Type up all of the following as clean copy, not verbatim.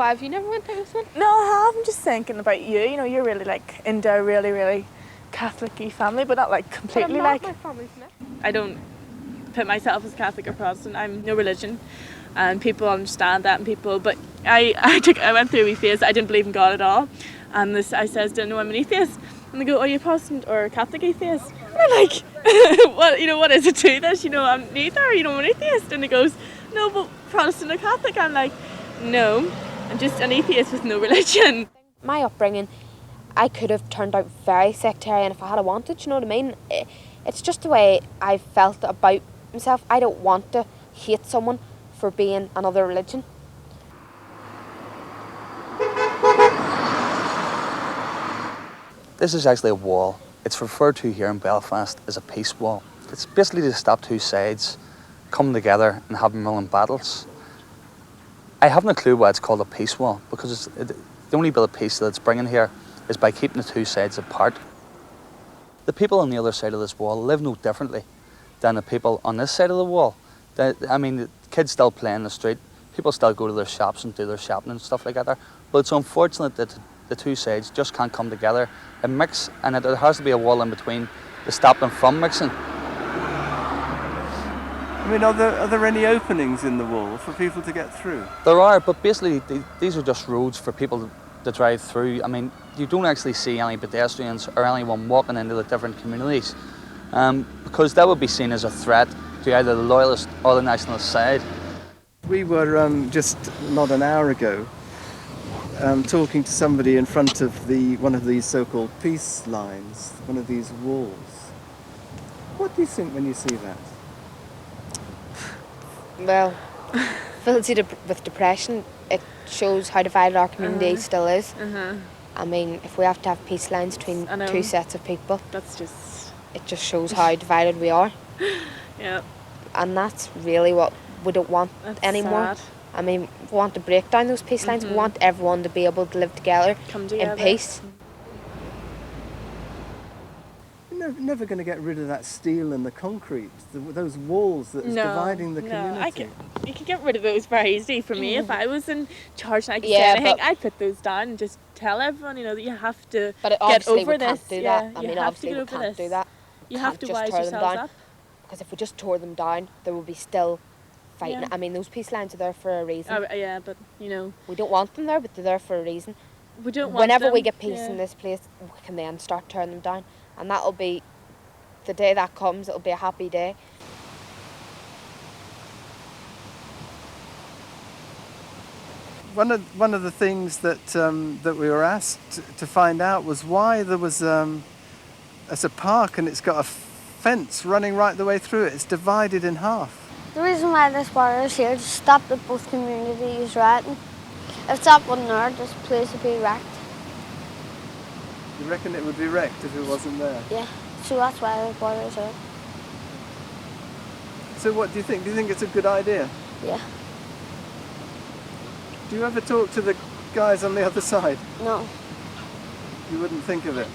Why have you never went out with one? No, I have. I'm just thinking about you. You know, you're really like into a really, really Catholic-y family, but not like completely But I'm like. not, my family's not. I don't put myself as Catholic or Protestant. I'm no religion, and people understand that. And people, but I went through a wee phase. I didn't believe in God at all, and I says, "No, I'm an atheist." And they go, "Are you Protestant or Catholic atheist?" And I'm like, what is it to this? I'm neither. I'm an atheist. And he goes, "No, but Protestant or Catholic?" I'm like, "No, I'm just an atheist with no religion." My upbringing, I could have turned out very sectarian if I had wanted, you know what I mean? It's just the way I felt about myself. I don't want to hate someone for being another religion. This is actually a wall. It's referred to here in Belfast as a peace wall. It's basically to stop two sides coming together and having million battles. I haven't a clue why it's called a peace wall, because the only bit of peace that it's bringing here is by keeping the two sides apart. The people on the other side of this wall live no differently than the people on this side of the wall. The kids still play in the street, people still go to their shops and do their shopping and stuff like that there. But it's unfortunate that the two sides just can't come together and mix, and there has to be a wall in between to stop them from mixing. I mean, are there any openings in the wall for people to get through? There are, but basically these are just roads for people to drive through. I mean, you don't actually see any pedestrians or anyone walking into the different communities, because that would be seen as a threat to either the Loyalist or the Nationalist side. We were just not an hour ago talking to somebody in front of one of these so-called peace lines, one of these walls. What do you think when you see that? Well, fills you with depression. It shows how divided our community still is. I mean, if we have to have peace lines between two sets of people, it just shows how divided we are. Yeah. And that's really what we don't want anymore. Sad. I mean, we want to break down those peace lines. We want everyone to be able to live together in peace. You're never going to get rid of that steel and the concrete, those walls that is dividing the community. You can get rid of those very easily. For me, if I was in charge and I could say Yeah, anything, but- I'd put those down and just tell everyone, that you have to But get obviously over we this. can't do Yeah, that. I you mean, have obviously to get we over can't this. do that. You We have can't to just wise tear them yourselves down. up. Because if we just tore them down, there would be still fighting. Yeah. I mean, those peace lines are there for a reason. Yeah, but We don't want them there, but they're there for a reason. we don't want Whenever them. we get peace Yeah. in this place, we can then start tearing them down. And that'll be, the day that comes, it'll be a happy day. One of the things that that we were asked to find out was why there was it's a park and it's got a fence running right the way through it. It's divided in half. The reason why this border is here is to stop that both communities rioting. If that wasn't there, this place would be wrecked. You reckon it would be wrecked if it wasn't there? Yeah, so that's why the border is here. So what do you think? Do you think it's a good idea? Yeah. Do you ever talk to the guys on the other side? No. You wouldn't think of it.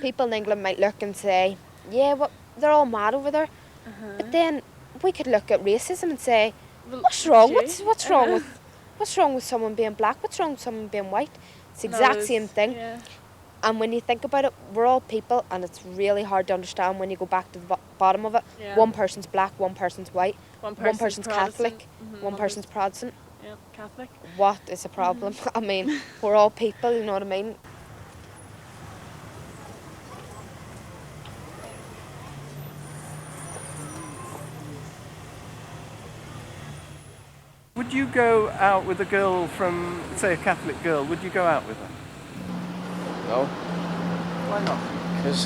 People in England might look and say, yeah, well, they're all mad over there. But then we could look at racism and say, what's wrong? What's wrong with someone being black? What's wrong with someone being white? It's the exact same thing. Yeah. And when you think about it, we're all people, and it's really hard to understand when you go back to the bottom of it. Yeah. One person's black, one person's white, One person's Protestant, Catholic, one person's Protestant. Yeah, Catholic. What is the problem? I mean, we're all people, you know what I mean? Would you go out with a girl from, say, a Catholic girl? Would you go out with her? No, Why not? because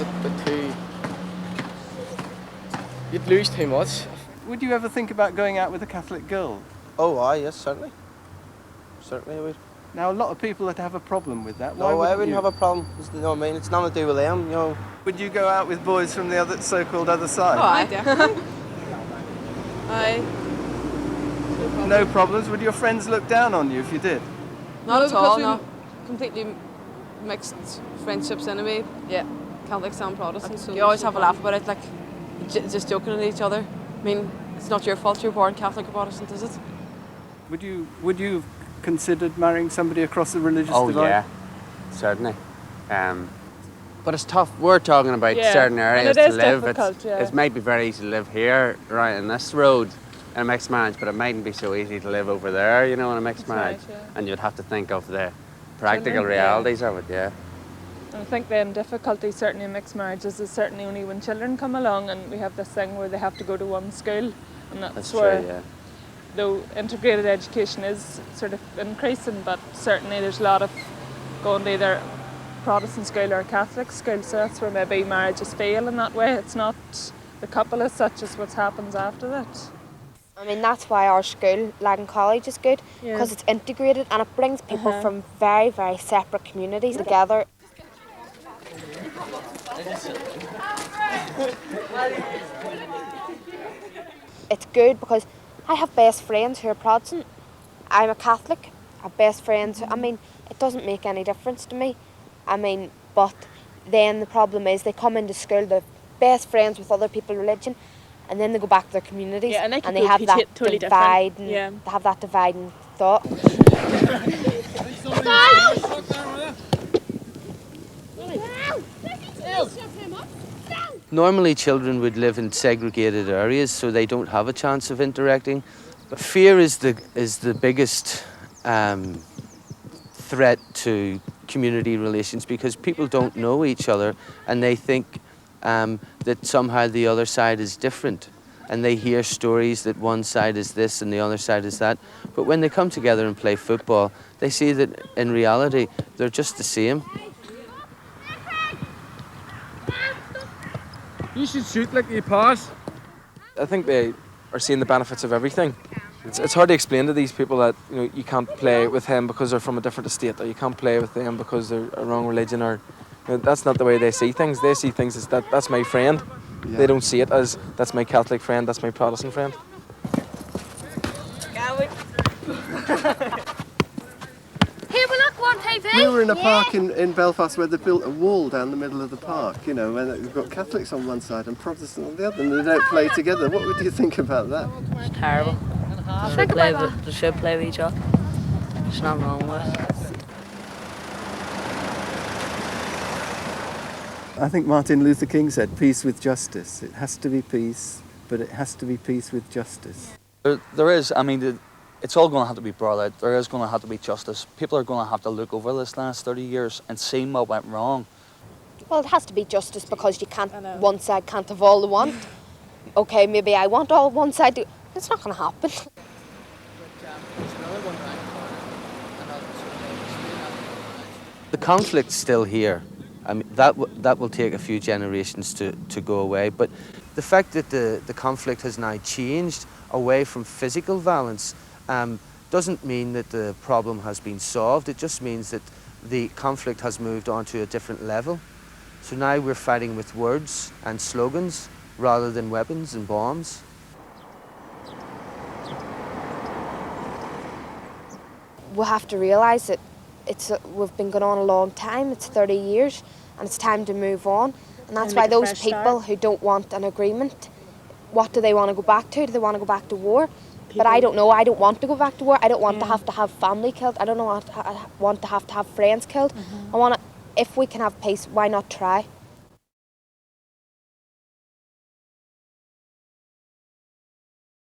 you'd lose too much. Would you ever think about going out with a Catholic girl? Oh, aye, yes, certainly. Certainly I would. Now, a lot of people would have a problem with that. Why No, I wouldn't wouldn't you? have a problem. You know what I mean? It's nothing to do with them, Would you go out with boys from the other so-called other side? Aye, definitely. Aye. No problems. Would your friends look down on you if you did? Not at all, no. Completely mixed friendships anyway. Yeah. Catholics and Protestants. So you always have a laugh about it, like just joking at each other. I mean, it's not your fault you're born Catholic or Protestant, is it? Would you have considered marrying somebody across the religious divide? Oh yeah, certainly. But it's tough. We're talking about certain areas to live. It might be very easy to live here, right in this road, in a mixed marriage, but it mightn't be so easy to live over there, you know, in a mixed marriage. Right, yeah. And you'd have to think of the practical realities of it, yeah. And I think then difficulty certainly in mixed marriages is certainly only when children come along and we have this thing where they have to go to one school, and that's where, true, yeah. though integrated education is sort of increasing, but certainly there's a lot of going to either Protestant school or a Catholic school, so that's where maybe marriages fail in that way. It's not the couple as such as what happens after that. I mean, that's why our school, Lagan College, is good, because it's integrated and it brings people from very, very separate communities together. It's good because I have best friends who are Protestant. I'm a Catholic. I have best friends. I mean, it doesn't make any difference to me. I mean, but then the problem is they come into school, they're best friends with other people's religion, and then they go back to their communities and they have that totally divide. They have that dividing thought. Normally children would live in segregated areas, so they don't have a chance of interacting. But fear is the biggest threat to community relations, because people don't know each other and they think that somehow the other side is different, and they hear stories that one side is this and the other side is that. But when they come together and play football, they see that in reality they're just the same. You should shoot like you pass. I think they are seeing the benefits of everything. It's hard to explain to these people that, you know, you can't play with him because they're from a different estate, or you can't play with them because they're a wrong religion, or you know, that's not the way they see things. They see things as that's my friend. Yeah. They don't see it as that's my Catholic friend, that's my Protestant friend. Here, we're not going TV. We were in a park in Belfast where they built a wall down the middle of the park, you know, and we've got Catholics on one side and Protestants on the other, and they don't play together. What would you think about that? It's terrible. They should play with each other. There's nothing wrong with it. I think Martin Luther King said, peace with justice. It has to be peace, but it has to be peace with justice. There is, I mean, it's all going to have to be brought out. There is going to have to be justice. People are going to have to look over this last 30 years and see what went wrong. Well, it has to be justice because you can't, one side can't have all they want. Okay, maybe I want all one side to, it's not going to happen. The conflict's still here. I mean, that will take a few generations to go away, but the fact that the conflict has now changed away from physical violence doesn't mean that the problem has been solved. It just means that the conflict has moved on to a different level. So now we're fighting with words and slogans rather than weapons and bombs. We have to realise that we've been going on a long time, it's 30 years, and it's time to move on. And that's why those people who don't want an agreement, what do they want to go back to? Do they want to go back to war? But I don't know, I don't want to go back to war. I don't want to have family killed. I don't want to have friends killed. I want to, if we can have peace, why not try?